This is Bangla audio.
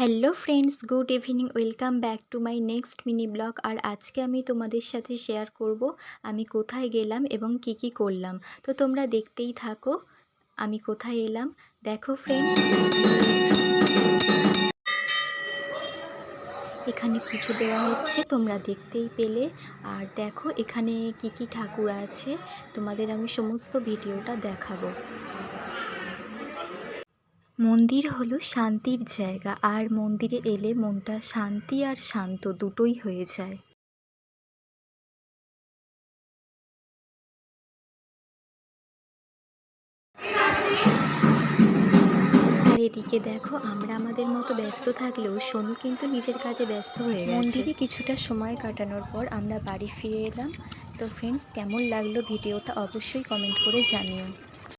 Hello friends, good evening. Welcome back to my next mini blog. আর আজকে আমি তোমাদের সাথে শেয়ার করব আমি কোথায় গেলাম এবং কি কি করলাম। তো তোমরা দেখতেই থাকো আমি কোথায় এলাম। দেখো ফ্রেন্ডস, এখানে পুজো দেওয়া হচ্ছে, তোমরা দেখতেই পেলে। আর দেখো এখানে কি কি ঠাকুর আছে, তোমাদের আমি সমস্ত ভিডিওটা দেখাবো। মন্দির হলো শান্তির জায়গা, আর মন্দিরে এলে মনটা শান্তি আর শান্ত দুটোই হয়ে যায়। আর এদিকে দেখো, আমরা আমাদের মতো ব্যস্ত থাকলেও সোনু কিন্তু নিজের কাজে ব্যস্ত হয়ে গেছে। মন্দিরে কিছুটা সময় কাটানোর পর আমরা বাড়ি ফিরে এলাম। তো ফ্রেন্ডস, কেমন লাগলো ভিডিওটা অবশ্যই কমেন্ট করে জানিও।